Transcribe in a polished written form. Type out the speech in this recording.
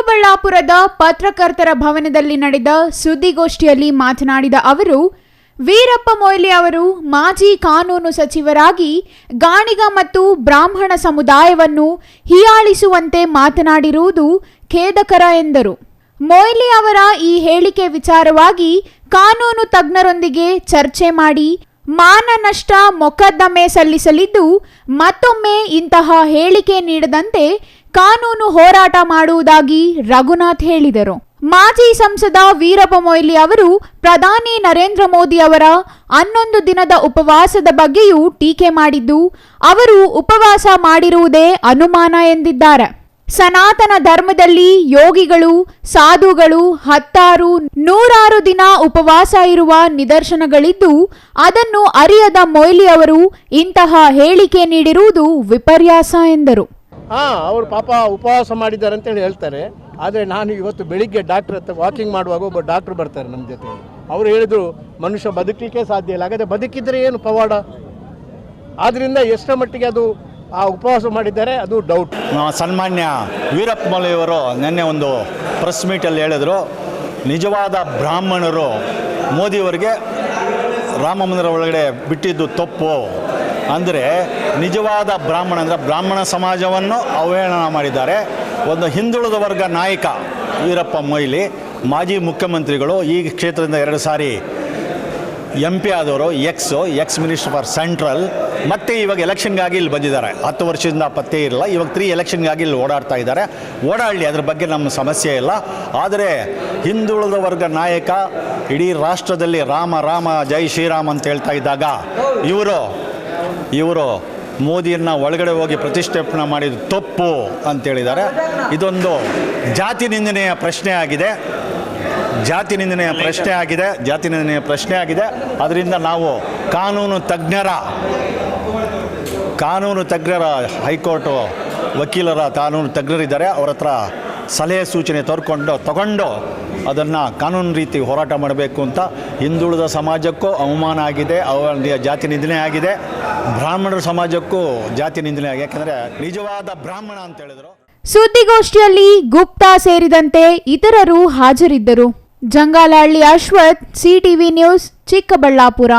ಚಿಕ್ಕಬಳ್ಳಾಪುರದ ಪತ್ರಕರ್ತರ ಭವನದಲ್ಲಿ ನಡೆದ ಸುದ್ದಿಗೋಷ್ಠಿಯಲ್ಲಿ ಮಾತನಾಡಿದ ಅವರು, ವೀರಪ್ಪ ಮೊಯ್ಲಿ ಅವರು ಮಾಜಿ ಕಾನೂನು ಸಚಿವರಾಗಿ ಗಾಣಿಗ ಮತ್ತು ಬ್ರಾಹ್ಮಣ ಸಮುದಾಯವನ್ನು ಹೀಯಾಳಿಸುವಂತೆ ಮಾತನಾಡಿರುವುದು ಖೇದಕರ ಎಂದರು. ಮೊಯ್ಲಿ ಅವರ ಈ ಹೇಳಿಕೆ ವಿಚಾರವಾಗಿ ಕಾನೂನು ತಜ್ಞರೊಂದಿಗೆ ಚರ್ಚೆ ಮಾಡಿ ಮಾನನಷ್ಟ ಮೊಕದ್ದಮೆ ಸಲ್ಲಿಸಲಿದ್ದು, ಮತ್ತೊಮ್ಮೆ ಇಂತಹ ಹೇಳಿಕೆ ನೀಡದಂತೆ ಕಾನೂನು ಹೋರಾಟ ಮಾಡುವುದಾಗಿ ರಘುನಾಥ್ ಹೇಳಿದರು. ಮಾಜಿ ಸಂಸದ ವೀರಪ್ಪ ಮೊಯ್ಲಿ ಅವರು ಪ್ರಧಾನಿ ನರೇಂದ್ರ ಮೋದಿ ಅವರ 11 ದಿನದ ಉಪವಾಸದ ಬಗ್ಗೆಯೂ ಟೀಕೆ ಮಾಡಿದ್ದು, ಅವರು ಉಪವಾಸ ಮಾಡಿರುವುದೇ ಅನುಮಾನ ಎಂದಿದ್ದಾರೆ. ಸನಾತನ ಧರ್ಮದಲ್ಲಿ ಯೋಗಿಗಳು, ಸಾಧುಗಳು 10, 100 ದಿನ ಉಪವಾಸ ಇರುವ ನಿದರ್ಶನಗಳಿದ್ದು, ಅದನ್ನು ಅರಿಯದ ಮೊಯ್ಲಿ ಅವರು ಇಂತಹ ಹೇಳಿಕೆ ನೀಡಿರುವುದು ವಿಪರ್ಯಾಸ ಎಂದರು. ಅವರು ಪಾಪ ಉಪವಾಸ ಮಾಡಿದ್ದಾರೆ ಅಂತೇಳಿ ಹೇಳ್ತಾರೆ. ಆದರೆ ನಾನು ಇವತ್ತು ಬೆಳಿಗ್ಗೆ ಡಾಕ್ಟರ್ ಹತ್ರ ವಾಕಿಂಗ್ ಮಾಡುವಾಗ ಒಬ್ಬ ಡಾಕ್ಟ್ರು ಬರ್ತಾರೆ ನಮ್ಮ ಜೊತೆ. ಅವರು ಹೇಳಿದರು, ಮನುಷ್ಯ ಬದುಕಲಿಕ್ಕೆ ಸಾಧ್ಯ ಇಲ್ಲ, ಹಾಗಾದರೆ ಬದುಕಿದರೆ ಏನು ಪವಾಡ. ಆದ್ದರಿಂದ ಎಷ್ಟರ ಮಟ್ಟಿಗೆ ಅದು ಆ ಉಪವಾಸ ಮಾಡಿದ್ದಾರೆ ಅದು ಡೌಟ್. ಸನ್ಮಾನ್ಯ ವೀರಪ್ಪ ಮೊಯ್ಲಿ ಅವರು ನಿನ್ನೆ ಒಂದು ಪ್ರೆಸ್ ಮೀಟಲ್ಲಿ ಹೇಳಿದರು, ನಿಜವಾದ ಬ್ರಾಹ್ಮಣರು ಮೋದಿಯವರಿಗೆ ರಾಮ ಮಂದಿರ ಒಳಗಡೆ ಬಿಟ್ಟಿದ್ದು ತಪ್ಪು. ಅಂದರೆ ನಿಜವಾದ ಬ್ರಾಹ್ಮಣ ಅಂದರೆ ಬ್ರಾಹ್ಮಣ ಸಮಾಜವನ್ನು ಅವಹೇಳನ ಮಾಡಿದ್ದಾರೆ. ಒಂದು ಹಿಂದುಳಿದ ವರ್ಗ ನಾಯಕ ವೀರಪ್ಪ ಮೊಯ್ಲಿ, ಮಾಜಿ ಮುಖ್ಯಮಂತ್ರಿಗಳು, ಈ ಕ್ಷೇತ್ರದಿಂದ 2 ಸಾರಿ MP ಆದವರು, ಎಕ್ಸ್ ಮಿನಿಸ್ಟರ್ ಫಾರ್ ಸೆಂಟ್ರಲ್, ಮತ್ತು ಇವಾಗ ಎಲೆಕ್ಷನ್ಗಾಗಿ ಇಲ್ಲಿ ಬಂದಿದ್ದಾರೆ. 10 ವರ್ಷದಿಂದ ಪತ್ತೆ ಇರಲ್ಲ, ಇವಾಗ 3 ಎಲೆಕ್ಷನ್ಗಾಗಿ ಇಲ್ಲಿ ಓಡಾಡ್ತಾ ಇದ್ದಾರೆ. ಓಡಾಡಲಿ, ಅದ್ರ ಬಗ್ಗೆ ನಮ್ಮ ಸಮಸ್ಯೆ ಇಲ್ಲ. ಆದರೆ ಹಿಂದುಳಿದ ವರ್ಗ ನಾಯಕ ಇಡೀ ರಾಷ್ಟ್ರದಲ್ಲಿ ರಾಮ ರಾಮ ಜೈ ಶ್ರೀರಾಮ್ ಅಂತ ಹೇಳ್ತಾ ಇದ್ದಾಗ ಇವರು ಮೋದಿಯನ್ನು ಒಳಗಡೆ ಹೋಗಿ ಪ್ರತಿಷ್ಠಾಪನೆ ಮಾಡಿದ್ದು ತಪ್ಪು ಅಂತೇಳಿದ್ದಾರೆ. ಇದೊಂದು ಜಾತಿ ನಿಂದನೆಯ ಪ್ರಶ್ನೆ ಆಗಿದೆ. ಅದರಿಂದ ನಾವು ಕಾನೂನು ತಜ್ಞರ ಹೈಕೋರ್ಟು ವಕೀಲರ ಕಾನೂನು ತಜ್ಞರಿದ್ದಾರೆ, ಅವರ ಹತ್ರ ಸಲಹೆ ಸೂಚನೆ ತಗೊಂಡು ಅದನ್ನು ಕಾನೂನು ರೀತಿ ಹೋರಾಟ ಮಾಡಬೇಕು ಅಂತ. ಹಿಂದುಳಿದ ಸಮಾಜಕ್ಕೂ ಅವಮಾನ ಆಗಿದೆ, ಜಾತಿ ನಿಂದನೆ ಆಗಿದೆ. ಬ್ರಾಹ್ಮಣರ ಸಮಾಜಕ್ಕೂ ಜಾತಿ ನಿಂದನೆ ಆಗಿದೆ, ಯಾಕಂದರೆ ನಿಜವಾದ ಬ್ರಾಹ್ಮಣ ಅಂತ ಹೇಳಿದರು. ಸುದ್ದಿಗೋಷ್ಠಿಯಲ್ಲಿ ಗುಪ್ತಾ ಸೇರಿದಂತೆ ಇತರರು ಹಾಜರಿದ್ದರು. Jangalahalli Ashwath, CTV news, Chikkaballapur.